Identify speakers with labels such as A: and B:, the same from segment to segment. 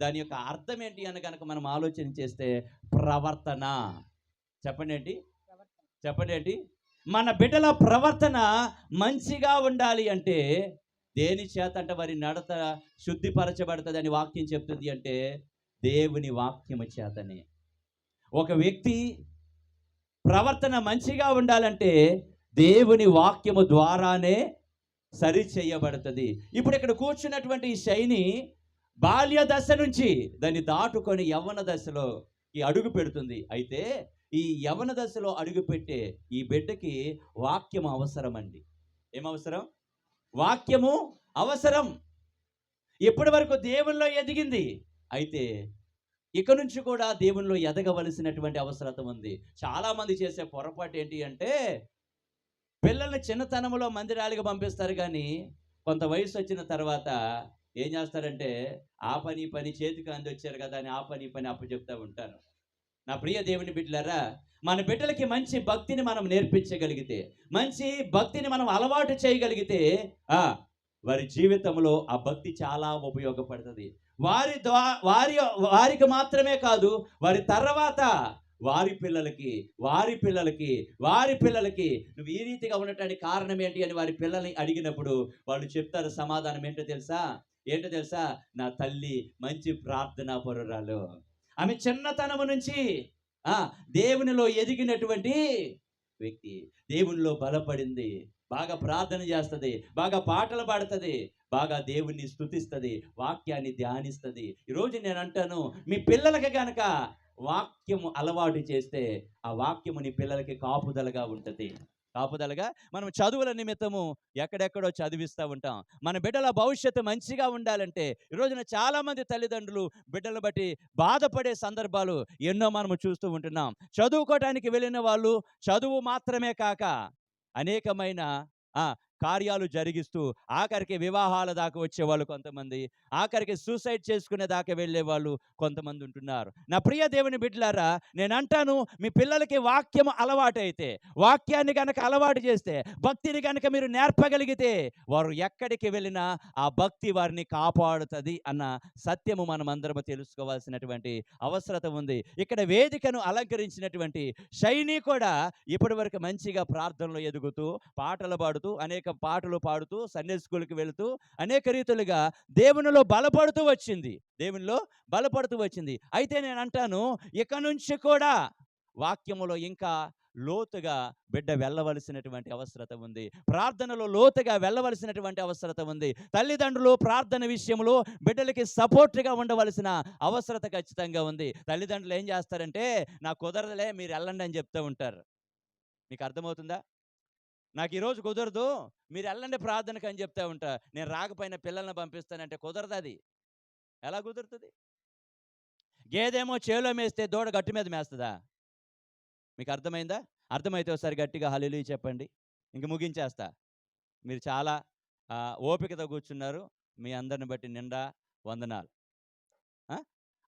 A: దాని యొక్క అర్థం ఏంటి అని కనుక మనం ఆలోచన చేస్తే ప్రవర్తన. చెప్పండి ఏంటి? చెప్పండి ఏంటి? మన బిడ్డల ప్రవర్తన మంచిగా ఉండాలి అంటే దేని చేత అంటే వారి నడత శుద్ధిపరచబడుతుందని వాక్యం చెప్తుంది అంటే దేవుని వాక్యము చేతనే. ఒక వ్యక్తి ప్రవర్తన మంచిగా ఉండాలంటే దేవుని వాక్యము ద్వారానే సరి చేయబడుతుంది. ఇప్పుడు ఇక్కడ కూర్చున్నటువంటి ఈ శైని బాల్య దశ నుంచి దాన్ని దాటుకొని యవ్వన దశలో ఈ అడుగు పెడుతుంది. అయితే ఈ యవ్వన దశలో అడుగు పెట్టే ఈ బిడ్డకి వాక్యం అవసరం అండి. ఏమవసరం? వాక్యము అవసరం. ఇప్పటి వరకు దేవుల్లో ఎదిగింది, అయితే ఇక నుంచి కూడా దేవుల్లో ఎదగవలసినటువంటి అవసరత ఉంది. చాలామంది చేసే పొరపాటు ఏంటి అంటే పిల్లల్ని చిన్నతనంలో మందిరాలకు పంపిస్తారు, కానీ కొంత వయసు వచ్చిన తర్వాత ఏం చేస్తారంటే ఆ పని చేతికి అందొచ్చారు కదా అని ఆ పని అప్పచెప్తూ ఉంటారు. నా ప్రియ దేవుని బిడ్డలారా, మన బిడ్డలకి మంచి భక్తిని మనం నేర్పించగలిగితే, మంచి భక్తిని మనం అలవాటు చేయగలిగితే వారి జీవితంలో ఆ భక్తి చాలా ఉపయోగపడుతుంది. వారికి మాత్రమే కాదు, వారి తర్వాత వారి పిల్లలకి నువ్వు ఈ రీతిగా ఉండటానికి కారణం ఏంటి అని వారి పిల్లల్ని అడిగినప్పుడు వాళ్ళు చెప్తారు సమాధానం ఏంటో తెలుసా? నా తల్లి మంచి ప్రార్థనా పరురాలు. ఆమె చిన్నతనము నుంచి దేవునిలో ఎదిగినటువంటి వ్యక్తి, దేవునిలో బలపడింది, బాగా ప్రార్థన చేస్తుంది, బాగా పాటలు పాడుతుంది, బాగా దేవుణ్ణి స్తుతిస్తుంది, వాక్యాన్ని ధ్యానిస్తుంది. ఈరోజు నేను అంటాను, మీ పిల్లలకి గనక వాక్యము అలవాటు చేస్తే ఆ వాక్యము నీ పిల్లలకి కాపుదలగా ఉంటుంది. కాపుదలగా మనం చదువుల నిమిత్తము ఎక్కడెక్కడో చదివిస్తూ ఉంటాం. మన బిడ్డల భవిష్యత్తు మంచిగా ఉండాలంటే ఈరోజున చాలామంది తల్లిదండ్రులు బిడ్డలను బట్టి బాధపడే సందర్భాలు ఎన్నో మనము చూస్తూ ఉంటున్నాం. చదువుకోవడానికి వెళ్ళిన వాళ్ళు చదువు మాత్రమే కాక అనేకమైన కార్యాలు జరిగిస్తూ ఆఖరికి వివాహాల దాకా వచ్చేవాళ్ళు కొంతమంది, ఆఖరికి సూసైడ్ చేసుకునే దాకా వెళ్ళే వాళ్ళు కొంతమంది ఉంటున్నారు. నా ప్రియ దేవుని బిడ్డలారా, నేను అంటాను, మీ పిల్లలకి వాక్యం అలవాటైతే, వాక్యాన్ని కనుక అలవాటు చేస్తే, భక్తిని కనుక మీరు నేర్పగలిగితే వారు ఎక్కడికి వెళ్ళినా ఆ భక్తి వారిని కాపాడుతుంది అన్న సత్యము మనం అందరము తెలుసుకోవాల్సినటువంటి అవసరత ఉంది. ఇక్కడ వేదికను అలంకరించినటువంటి శైని కూడా ఇప్పటి వరకు మంచిగా ప్రార్థనలో ఎదుగుతూ పాటలు పాడుతూ అనేక పాటలు పాడుతూ సండే స్కూల్కి వెళుతూ అనేక రీతులుగా దేవునిలో బలపడుతూ వచ్చింది. అయితే నేను అంటాను, ఇక నుంచి కూడా వాక్యములో ఇంకా లోతుగా బిడ్డ వెళ్ళవలసినటువంటి అవసరత ఉంది. ప్రార్థనలో లోతుగా వెళ్ళవలసినటువంటి అవసరత ఉంది. తల్లిదండ్రులు ప్రార్థన విషయంలో బిడ్డలకి సపోర్ట్గా ఉండవలసిన అవసరత ఖచ్చితంగా ఉంది. తల్లిదండ్రులు ఏం చేస్తారంటే, నాకు కుదరదులే, మీరు వెళ్ళండి అని చెప్తూ ఉంటారు. మీకు అర్థమవుతుందా? నాకు ఈరోజు కుదరదు, మీరు వెళ్ళండి ప్రార్థనకు అని చెప్తూ ఉంటా. నేను రాకపోయినా పిల్లల్ని పంపిస్తానంటే కుదరదు. అది ఎలా కుదురుతుంది? గేదేమో చేలో మేస్తే దూడ గట్టు మీద మేస్తుందా? మీకు అర్థమైందా? అర్థమైతే ఒకసారి గట్టిగా హల్లెలూయా చెప్పండి. ఇంక ముగించేస్తా. మీరు చాలా ఓపికతో కూర్చున్నారు. మీ అందరిని బట్టి నిండా వందనాలు.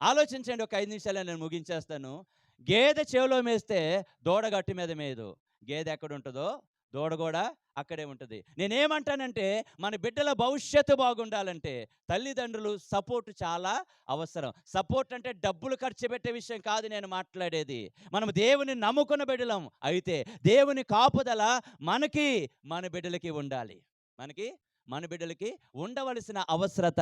A: ఆలోచించండి, ఒక 5 నిమిషాలే, నేను ముగించేస్తాను. గేదె చెవిలో మేస్తే దూడ గట్టు మీద మేయదు. గేదె ఎక్కడ ఉంటుందో దూడ కూడా అక్కడే ఉంటుంది. నేనేమంటానంటే, మన బిడ్డల భవిష్యత్తు బాగుండాలంటే తల్లిదండ్రులు సపోర్ట్ చాలా అవసరం. సపోర్ట్ అంటే డబ్బులు ఖర్చు పెట్టే విషయం కాదు నేను మాట్లాడేది. మనం దేవుని నమ్ముకున్న బిడ్డలం అయితే దేవుని కాపుదల మన బిడ్డలకి ఉండాలి. మన బిడ్డలకి ఉండవలసిన అవసరత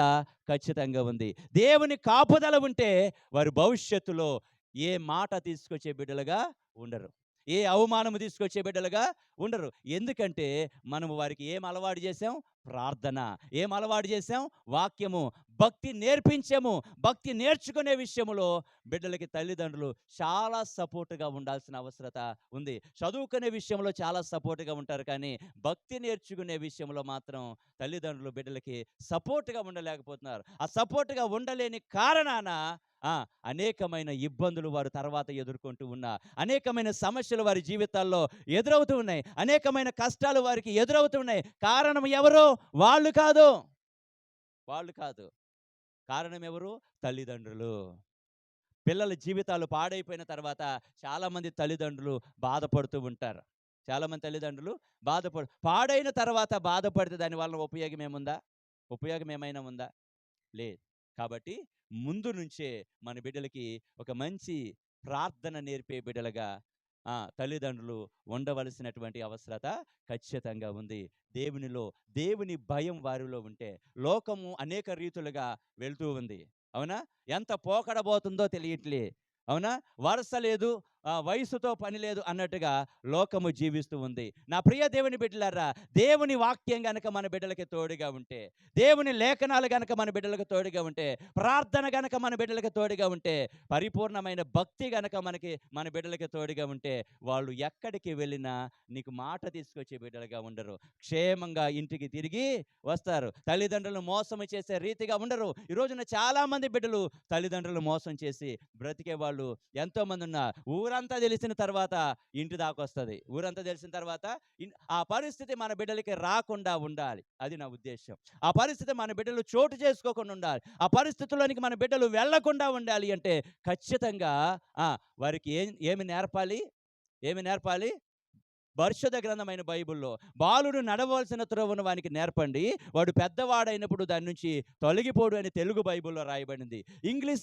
A: ఖచ్చితంగా ఉంది. దేవుని కాపుదల ఉంటే వారి భవిష్యత్తులో ఏ మాట తీసుకొచ్చే బిడ్డలుగా ఉండరు, ఏ అవమానము తీసుకొచ్చే బిడ్డలుగా ఉండరు. ఎందుకంటే మనము వారికి ఏం అలవాటు చేసాం? ప్రార్థన. ఏం అలవాటు చేసాం? వాక్యము. భక్తి నేర్పించాము. భక్తి నేర్చుకునే విషయంలో బిడ్డలకి తల్లిదండ్రులు చాలా సపోర్టుగా ఉండాల్సిన అవసరత ఉంది. చదువుకునే విషయంలో చాలా సపోర్టుగా ఉంటారు, కానీ భక్తి నేర్చుకునే విషయంలో మాత్రం తల్లిదండ్రులు బిడ్డలకి సపోర్టుగా ఉండలేకపోతున్నారు. ఆ సపోర్టుగా ఉండలేని కారణాన అనేకమైన ఇబ్బందులు వారు తర్వాత ఎదుర్కొంటూ ఉన్నారు. అనేకమైన సమస్యలు వారి జీవితాల్లో ఎదురవుతూ ఉన్నాయి. అనేకమైన కష్టాలు వారికి ఎదురవుతున్నాయి. కారణం ఎవరు? వాళ్ళు కాదు. కారణం ఎవరు? తల్లిదండ్రులు. పిల్లల జీవితాలు పాడైపోయిన తర్వాత చాలామంది తల్లిదండ్రులు బాధపడుతూ ఉంటారు. పాడైన తర్వాత బాధపడితే దానివల్ల ఉపయోగం ఏమైనా ఉందా? లేదు. కాబట్టి ముందు నుంచే మన బిడ్డలకి ఒక మంచి ప్రార్థన నేర్పే బిడ్డలుగా తల్లిదండ్రులు ఉండవలసినటువంటి అవసరత ఖచ్చితంగా ఉంది. దేవుని భయం వారిలో ఉంటే లోకము అనేక రీతులుగా వెళ్తూ ఉంది. అవునా? ఎంత పోకడబోతుందో తెలియట్లే. అవునా? వరుస లేదు, వయసుతో పని లేదు అన్నట్టుగా లోకము జీవిస్తూ ఉంది. నా ప్రియ దేవుని బిడ్డలారా, దేవుని వాక్యం గనక మన బిడ్డలకి తోడుగా ఉంటే, దేవుని లేఖనాలు గనక మన బిడ్డలకు తోడుగా ఉంటే, ప్రార్థన గనక మన బిడ్డలకు తోడుగా ఉంటే, పరిపూర్ణమైన భక్తి గనక మన బిడ్డలకి తోడుగా ఉంటే, వాళ్ళు ఎక్కడికి వెళ్ళినా నీకు మాట తీసుకొచ్చే బిడ్డలుగా ఉండరు. క్షేమంగా ఇంటికి తిరిగి వస్తారు. తల్లిదండ్రులను మోసం చేసే రీతిగా ఉండరు. ఈ రోజున చాలామంది బిడ్డలు తల్లిదండ్రులు మోసం చేసి బ్రతికే వాళ్ళు ఎంతోమంది ఉన్నారు. ఊరంతా తెలిసిన తర్వాత ఇంటి దాకా వస్తుంది. ఊరంతా తెలిసిన తర్వాత ఆ పరిస్థితి మన బిడ్డలకి రాకుండా ఉండాలి. అది నా ఉద్దేశం. ఆ పరిస్థితి మన బిడ్డలు చోటు చేసుకోకుండా ఉండాలి. ఆ పరిస్థితుల్లోనికి మన బిడ్డలు వెళ్లకుండా ఉండాలి అంటే ఖచ్చితంగా వారికి ఏమి నేర్పాలి? ఏమి నేర్పాలి? పరిశుద్ధ గ్రంథమైన బైబిల్లో బాలుడు నడవలసిన త్రోవను వానికి నేర్పండి, వాడు పెద్దవాడైనప్పుడు దాని నుంచి తొలగిపోడు అని తెలుగు బైబిల్లో రాయబడింది. ఇంగ్లీష్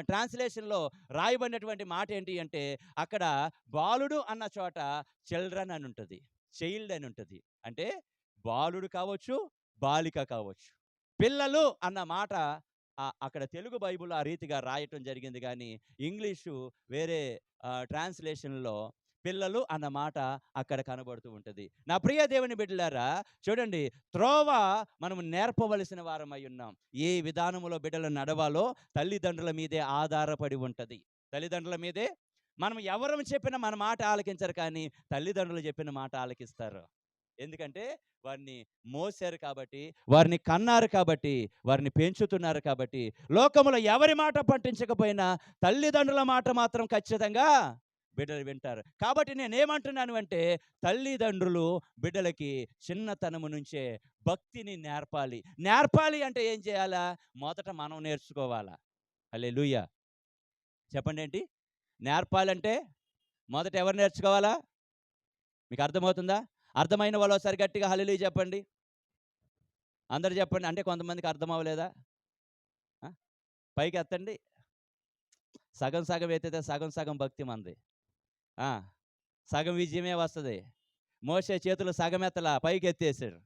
A: ట్రాన్స్లేషన్లో రాయబడినటువంటి మాట ఏంటి అంటే, అక్కడ బాలుడు అన్న చోట చిల్డ్రన్ అని ఉంటుంది, చైల్డ్ అని ఉంటుంది. అంటే బాలుడు కావచ్చు, బాలిక కావచ్చు. పిల్లలు అన్న మాట అక్కడ తెలుగు బైబిల్ ఆ రీతిగా రాయటం జరిగింది. కానీ ఇంగ్లీషు వేరే ట్రాన్స్లేషన్లో పిల్లలు అన్న మాట అక్కడ కనబడుతూ ఉంటుంది. నా ప్రియ దేవుని బిడ్డలారా, చూడండి, త్రోవ మనము నేర్పవలసిన వారమై ఉన్నాం. ఏ విధానములో బిడ్డలు నడవాలో తల్లిదండ్రుల మీదే ఆధారపడి ఉంటుంది. తల్లిదండ్రుల మీదే. మనం ఎవరు చెప్పినా మన మాట ఆలకించరు, కానీ తల్లిదండ్రులు చెప్పిన మాట ఆలకిస్తారు. ఎందుకంటే వారిని మోసారు కాబట్టి, వారిని కన్నారు కాబట్టి, వారిని పెంచుతున్నారు కాబట్టి. లోకములో ఎవరి మాట పట్టించకపోయినా తల్లిదండ్రుల మాట మాత్రం ఖచ్చితంగా బిడ్డలు వింటారు. కాబట్టి నేనేమంటున్నాను అంటే, తల్లిదండ్రులు బిడ్డలకి చిన్నతనము నుంచే భక్తిని నేర్పాలి. నేర్పాలి అంటే ఏం చేయాలా? మొదట మనం నేర్చుకోవాలా. హల్లెలూయా. చెప్పండి ఏంటి? నేర్పాలంటే మొదట ఎవరు నేర్చుకోవాలా? మీకు అర్థమవుతుందా? అర్థమైన వాళ్ళు ఒకసారి గట్టిగా హల్లెలూయా చెప్పండి. అందరు చెప్పండి. అంటే కొంతమందికి అర్థం అవ్వలేదా? పైకి ఎత్తండి. సగం సగం ఎత్తితే సగం సగం భక్తి మంది. సగం విజయమే వస్తుంది. మోషే చేతులు సగం ఎత్తలా, పైకి ఎత్తేసారు.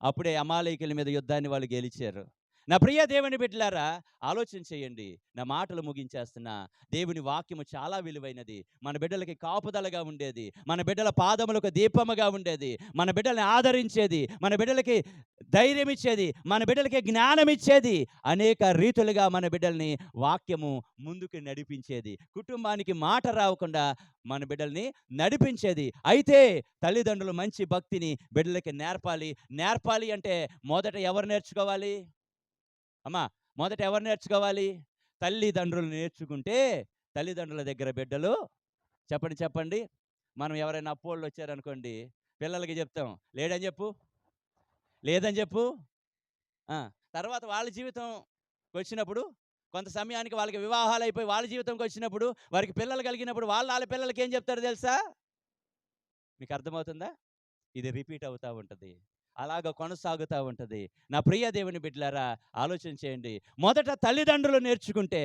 A: అప్పుడే అమాలేకీయుల మీద యుద్ధాన్ని వాళ్ళు గెలిచారు. నా ప్రియ దేవుని బిడ్డలారా, ఆలోచన చేయండి. నా మాటలు ముగించేస్తున్నా. దేవుని వాక్యము చాలా విలువైనది. మన బిడ్డలకి కాపుదలగా ఉండేది, మన బిడ్డల పాదములకు దీపముగా ఉండేది, మన బిడ్డల్ని ఆదరించేది, మన బిడ్డలకి ధైర్యం ఇచ్చేది, మన బిడ్డలకి జ్ఞానం ఇచ్చేది. అనేక రీతులుగా మన బిడ్డల్ని వాక్యము ముందుకు నడిపించేది. కుటుంబానికి మాట రాకుండా మన బిడ్డల్ని నడిపించేది. అయితే తల్లిదండ్రులు మంచి భక్తిని బిడ్డలకి నేర్పాలి. నేర్పాలి అంటే మొదట ఎవరు నేర్చుకోవాలి? అమ్మా, మొదట ఎవరు నేర్చుకోవాలి? తల్లిదండ్రులు నేర్చుకుంటే తల్లిదండ్రుల దగ్గర బిడ్డలు చెప్పండి. మనం ఎవరైనా అప్పోళ్ళు వచ్చారనుకోండి, పిల్లలకి చెప్తాం, లేడని చెప్పు, లేదని చెప్పు. తర్వాత వాళ్ళ జీవితంకి వచ్చినప్పుడు, కొంత సమయానికి వాళ్ళకి వివాహాలు అయిపోయి వాళ్ళ జీవితంకి వచ్చినప్పుడు, వారికి పిల్లలు కలిగినప్పుడు వాళ్ళ పిల్లలకి ఏం చెప్తారు తెలుసా? మీకు అర్థమవుతుందా? ఇది రిపీట్ అవుతూ ఉంటుంది, అలాగ కొనసాగుతూ ఉంటుంది. నా ప్రియ దేవుని బిడ్డలారా, ఆలోచన చేయండి. మొదట తల్లిదండ్రులు నేర్చుకుంటే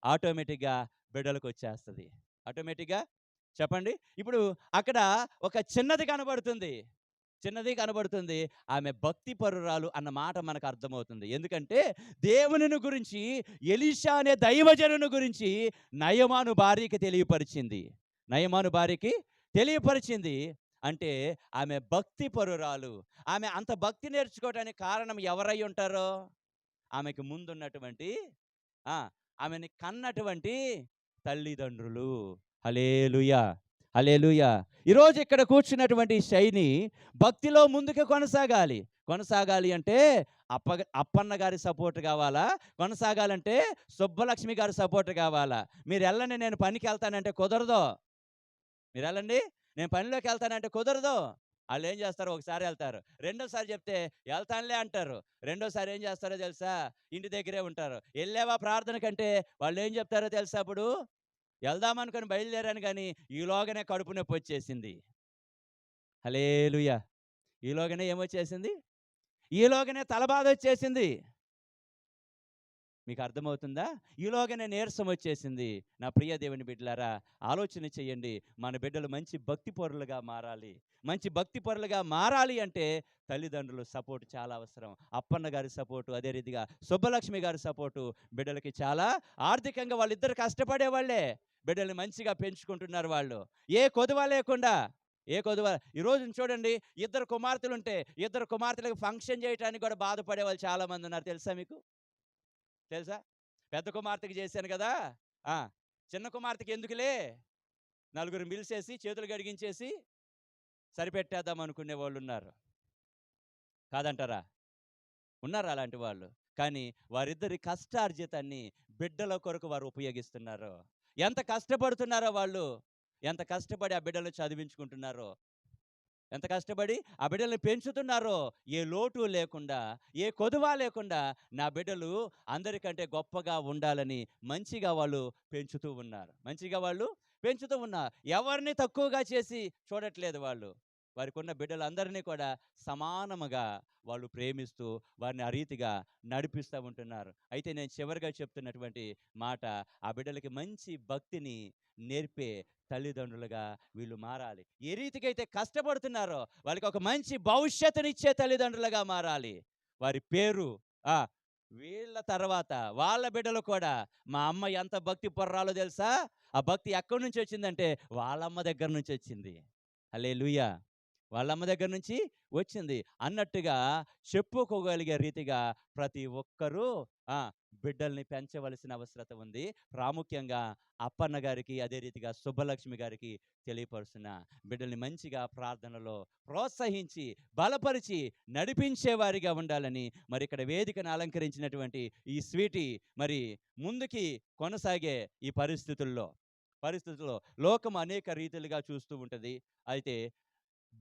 A: ఆటోమేటిక్గా బిడ్డలకు వచ్చేస్తుంది. ఆటోమేటిక్గా చెప్పండి. ఇప్పుడు అక్కడ ఒక చిన్నది కనబడుతుంది. ఆమె భక్తి పరురాలు అన్న మాట మనకు అర్థమవుతుంది. ఎందుకంటే దేవునిని గురించి, ఎలీషా అనే దైవజనుని గురించి నయమాను భార్యకి తెలియపరిచింది. అంటే ఆమె భక్తి పరురాలు. ఆమె అంత భక్తి నేర్చుకోవడానికి కారణం ఎవరై ఉంటారో? ఆమెకు ముందున్నటువంటి ఆమెని కన్నటువంటి తల్లిదండ్రులు. హల్లెలూయా, హల్లెలూయా. ఈరోజు ఇక్కడ కూర్చున్నటువంటి శైని భక్తిలో ముందుకు కొనసాగాలి అంటే అప్పన్న గారి సపోర్ట్ కావాలా? కొనసాగాలంటే సుబ్బలక్ష్మి గారి సపోర్ట్ కావాలా? మీరు వెళ్ళండి, నేను పనికి వెళ్తానంటే కుదరదు. మీరు వెళ్ళండి, నేను పనిలోకి వెళ్తానంటే కుదరదు. వాళ్ళు ఏం చేస్తారు? ఒకసారి వెళ్తారు, రెండోసారి చెప్తే వెళ్తానులే అంటారు. రెండోసారి ఏం చేస్తారో తెలుసా? ఇంటి దగ్గరే ఉంటారు. వెళ్ళావా ప్రార్థన కంటే వాళ్ళు ఏం చెప్తారో తెలుసా? అప్పుడు వెళ్దామనుకొని బయలుదేరాను, కానీ ఈలోగానే కడుపు నొప్పి వచ్చేసింది. హల్లెలూయా. ఈలోగానే ఏమొచ్చేసింది? ఈలోగానే తలబాధ వచ్చేసింది. మీకు అర్థమవుతుందా? ఈలోగానే నీరసం వచ్చేసింది. నా ప్రియ దేవుని బిడ్డలారా, ఆలోచన చేయండి. మన బిడ్డలు మంచి భక్తి పరులుగా మారాలి. మంచి భక్తి పరులుగా మారాలి అంటే తల్లిదండ్రులు సపోర్ట్ చాలా అవసరం. అప్పన్న గారి సపోర్టు, అదే రీతిగా సుబ్బలక్ష్మి గారి సపోర్టు బిడ్డలకి చాలా. ఆర్థికంగా వాళ్ళిద్దరు కష్టపడేవాళ్ళే. బిడ్డల్ని మంచిగా పెంచుకుంటున్నారు వాళ్ళు. ఏ కొదువ లేకుండా. ఈరోజు చూడండి, ఇద్దరు కుమార్తెలుంటే ఇద్దరు కుమార్తెలకు ఫంక్షన్ చేయడానికి కూడా బాధపడే వాళ్ళు చాలా మంది ఉన్నారు. తెలుసా మీకు? తెలుసా? పెద్ద కుమార్తెకి చేశాను కదా, ఆ చిన్న కుమార్తెకి ఎందుకులే, నలుగురు మిలిసేసి చేతులు గడిగించేసి సరిపెట్టేద్దాం అనుకునే వాళ్ళు ఉన్నారు. కాదంటారా? ఉన్నారు అలాంటి వాళ్ళు. కానీ వారిద్దరి కష్టార్జితాన్ని బిడ్డల కొరకు వారు ఉపయోగిస్తున్నారు. ఎంత కష్టపడుతున్నారో వాళ్ళు, ఎంత కష్టపడి ఆ బిడ్డలను చదివించుకుంటున్నారో, ఎంత కష్టపడి ఆ బిడ్డల్ని పెంచుతున్నారో, ఏ లోటు లేకుండా, ఏ కొదువ లేకుండా నా బిడ్డలు అందరికంటే గొప్పగా ఉండాలని మంచిగా వాళ్ళు పెంచుతూ ఉన్నారు. ఎవరిని తక్కువగా చేసి చూడట్లేదు వాళ్ళు. వారికున్న బిడ్డలందరినీ కూడా సమానముగా వాళ్ళు ప్రేమిస్తూ వారిని ఆ రీతిగా నడిపిస్తూ ఉంటున్నారు. అయితే నేను చివరిగా చెప్తున్నటువంటి మాట, ఆ బిడ్డలకి మంచి భక్తిని నేర్పే తల్లిదండ్రులుగా వీళ్ళు మారాలి. ఏ రీతికైతే కష్టపడుతున్నారో వాళ్ళకి ఒక మంచి భవిష్యత్తునిచ్చే తల్లిదండ్రులుగా మారాలి. వారి పేరు వీళ్ళ తర్వాత వాళ్ళ బిడ్డలు కూడా, మా అమ్మ ఎంత భక్తి పొర్రాలో తెలుసా, ఆ భక్తి ఎక్కడి నుంచి వచ్చిందంటే వాళ్ళమ్మ దగ్గర నుంచి వచ్చింది. హల్లెలూయా. వాళ్ళమ్మ దగ్గర నుంచి వచ్చింది అన్నట్టుగా చెప్పుకోగలిగే రీతిగా ప్రతి ఒక్కరూ బిడ్డల్ని పెంచవలసిన అవసరత ఉంది. ప్రాముఖ్యంగా అప్పన్న గారికి, అదే రీతిగా సుబ్బలక్ష్మి గారికి తెలియపరుస్తున్న, బిడ్డల్ని మంచిగా ప్రార్థనలో ప్రోత్సహించి బలపరిచి నడిపించేవారిగా ఉండాలని మరి ఇక్కడ వేదికను అలంకరించినటువంటి ఈ స్వీటీ మరి ముందుకి కొనసాగే ఈ పరిస్థితుల్లో లోకం అనేక రీతిలుగా చూస్తూ ఉంటుంది. అయితే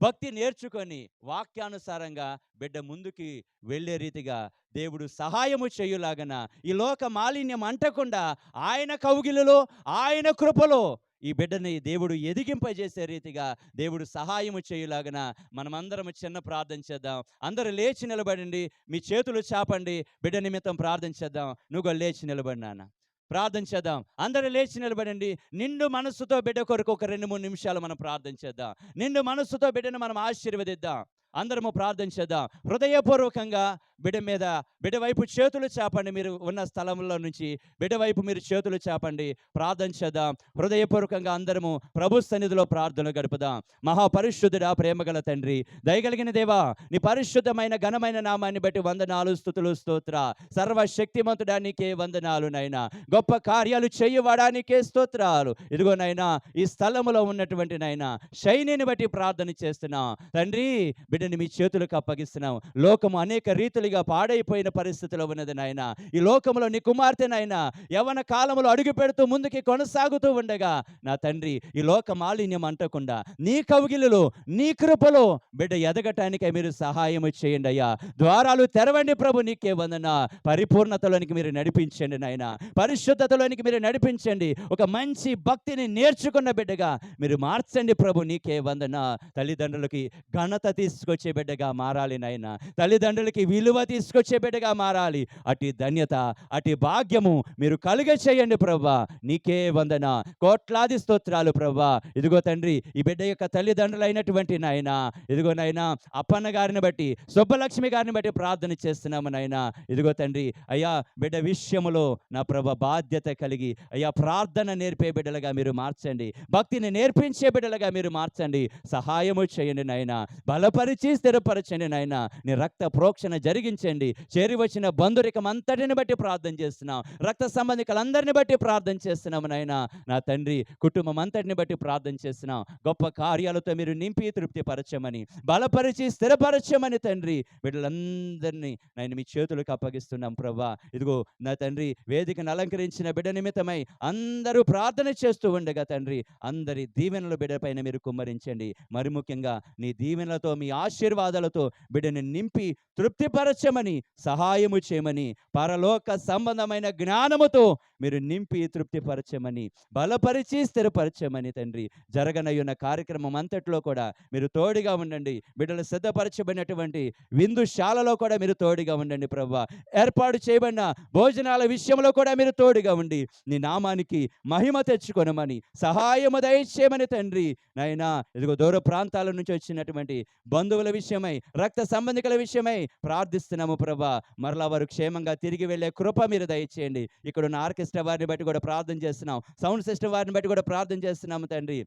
A: భక్తి నేర్చుకొని వాక్యానుసారంగా బిడ్డ ముందుకి వెళ్ళే రీతిగా దేవుడు సహాయము చేయులాగన, ఈ లోక మాలిన్యం అంటకుండా ఆయన కౌగిలిలో, ఆయన కృపలో ఈ బిడ్డని దేవుడు ఎదిగింపజేసే రీతిగా దేవుడు సహాయము చేయులాగన మనమందరం చిన్న ప్రార్థన చేద్దాం. అందరూ లేచి నిలబడండి. మీ చేతులు చాపండి. బిడ్డ నిమిత్తం ప్రార్థన చేద్దాం. నువ్వు లేచి నిలబడినానా ప్రార్థన చేద్దాం. అందరూ లేచి నిలబడండి. నిండు మనస్సుతో బిడ్డ కొరకు ఒక 2-3 నిమిషాలు మనం ప్రార్థన చేద్దాం. నిండు మనస్సుతో బిడ్డను మనం ఆశీర్వదిద్దాం. అందరము ప్రార్థన చేద్దాం. హృదయపూర్వకంగా బిడ్డ వైపు చేతులు చాపండి. మీరు ఉన్న స్థలంలో నుంచి బిడ్డ వైపు మీరు చేతులు చాపండి. ప్రార్థన చేద్దాం. హృదయపూర్వకంగా అందరము ప్రభు సన్నిధిలో ప్రార్థనలు గడుపుదాం. మహాపరిశుద్ధుడా, ప్రేమగల తండ్రి, దయగలిగిన దేవా, నీ పరిశుద్ధమైన ఘనమైన నామాన్ని బట్టి వందనాలు, స్తుతులు, స్తోత్ర. సర్వశక్తిమంతుడా నీకే వందనాలు నైనా. గొప్ప కార్యాలు చేయవాడానికే స్తోత్రాలు. ఇదిగో నైనా, ఈ స్థలములో ఉన్నటువంటి నైనా శైలిని బట్టి ప్రార్థన చేస్తున్నాం తండ్రి. బిడ్డని మీ చేతులకు అప్పగిస్తున్నాం. లోకము అనేక రీతులుగా పాడైపోయిన పరిస్థితిలో ఉన్నది నాయన. ఈ లోకంలో నీ కుమార్తె నాయన యవ్వన కాలంలో అడుగు పెడుతూ ముందుకి కొనసాగుతూ ఉండగా నా తండ్రి, ఈ లోక మాలిన్యం అంటకుండా నీ కౌగిలిలో, నీ కృపలో బిడ్డ ఎదగటానికై మీరు సహాయం చేయండి అయ్యా. ద్వారాలు తెరవండి ప్రభు. నీకే వందన. పరిపూర్ణతలోనికి మీరు నడిపించండి నాయన. పరిశుద్ధతలోనికి మీరు నడిపించండి. ఒక మంచి భక్తిని నేర్చుకున్న బిడ్డగా మీరు మార్చండి ప్రభు. నీకే వందన. తల్లిదండ్రులకి ఘనత తీసుకొచ్చే బిడ్డగా మారాలి నాయన. తల్లిదండ్రులకి విలువ తీసుకొచ్చే బిడ్డగా మారాలి. అటు ధన్యత, అటు భాగ్యము మీరు కలుగ చేయండి ప్రభా. నీకే వందన. కోట్లాది స్తోత్రాలు ప్రభా. ఇదిగో తండ్రి, ఈ బిడ్డ యొక్క తల్లిదండ్రులైనటువంటి నాయన, ఇదిగో నాయన అప్పన్న గారిని బట్టి, సుబ్బలక్ష్మి గారిని బట్టి ప్రార్థన చేస్తున్నాము నాయన. ఇదిగో తండ్రి, అయ్యా బిడ్డ విషయములో నా ప్రభ బాధ్యత కలిగి అయ్యా ప్రార్థన నేర్పే బిడ్డలుగా మీరు మార్చండి. భక్తిని నేర్పించే బిడ్డలుగా మీరు మార్చండి. సహాయము చేయండి నాయన. బలపరిచి స్థిరపరచండి నాయన. నీ రక్త ప్రోక్షణ జరిగించండి. చేరి వచ్చిన బంధురికం అంతటిని బట్టి ప్రార్థన చేస్తున్నాం. రక్త సంబంధికులందరిని బట్టి ప్రార్థన చేస్తున్నాము నాయన. నా తండ్రి, కుటుంబం అంతటిని బట్టి ప్రార్థన చేస్తున్నాం. గొప్ప కార్యాలతో మీరు నింపి తృప్తిపరచమని, బలపరిచి స్థిరపరచమని తండ్రి, బిడ్డలందరినీ నేను మీ చేతులకు అప్పగిస్తున్నాం ప్రభా. ఇదిగో నా తండ్రి, వేదికను అలంకరించిన బిడ్డ నిమిత్తమై అందరూ ప్రార్థన చేస్తూ ఉండగా తండ్రి, అందరి దీవెనలు బిడ్డ పైన మీరు కుమ్మరించండి. మరి ముఖ్యంగా నీ దీవెనలతో, మీ ఆశీర్వాదాలతో బిడ్డని నింపి తృప్తిపరచమని సహాయము చేయమని, పరలోక సంబంధమైన జ్ఞానముతో మీరు నింపి తృప్తిపరచమని, బలపరిచి స్థిరపరచమని తండ్రి. జరగనయ్యున్న కార్యక్రమం అంతట్లో కూడా మీరు తోడుగా ఉండండి. బిడ్డలు సిద్ధపరచబడినటువంటి విందుశాలలో కూడా మీరు తోడుగా ఉండండి ప్రభువా. ఏర్పాటు చేయబడిన భోజనాల విషయంలో కూడా మీరు తోడుగా ఉండి నీ నామానికి మహిమ తెచ్చుకొనమని, సహాయము దయచేయమని తండ్రి. నాయనా, ఇదిగో దూర ప్రాంతాల నుంచి వచ్చినటువంటి బంధువుల విషయమై, రక్త సంబంధికుల విషయమై ప్రార్థిస్తున్నాము ప్రభా. మరలా వారు క్షేమంగా తిరిగి వెళ్ళే కృప మీరు దయచేయండి. ఇక్కడున్న ఆర్కెస్ట్రా వారిని బట్టి కూడా ప్రార్థన చేస్తున్నాం, సౌండ్ సిస్టమ్ వారిని బట్టి కూడా ప్రార్థన చేస్తున్నాము తండ్రి.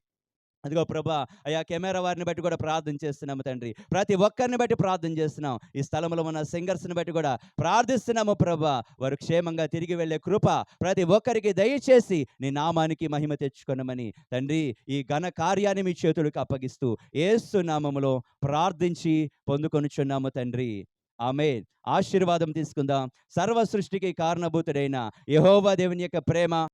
A: అదిగో ప్రభా, అయా కెమెరా వారిని బట్టి కూడా ప్రార్థన చేస్తున్నాము తండ్రి. ప్రతి ఒక్కరిని బట్టి ప్రార్థన చేస్తున్నాం. ఈ స్థలంలో ఉన్న సింగర్స్ని బట్టి కూడా ప్రార్థిస్తున్నాము ప్రభా. వారు క్షేమంగా తిరిగి వెళ్ళే కృప ప్రతి ఒక్కరికి దయచేసి నీ నామానికి మహిమ తెచ్చుకొనమని తండ్రి, ఈ ఘన కార్యాన్ని మీ చేతులకు అప్పగిస్తూ యేసు నామములో ప్రార్థించి పొందుకొనుచున్నాము తండ్రి. ఆమేన్. ఆశీర్వాదం తీసుకుందాం. సర్వ సృష్టికి కారణభూతుడైన యెహోవా దేవుని యొక్క ప్రేమ,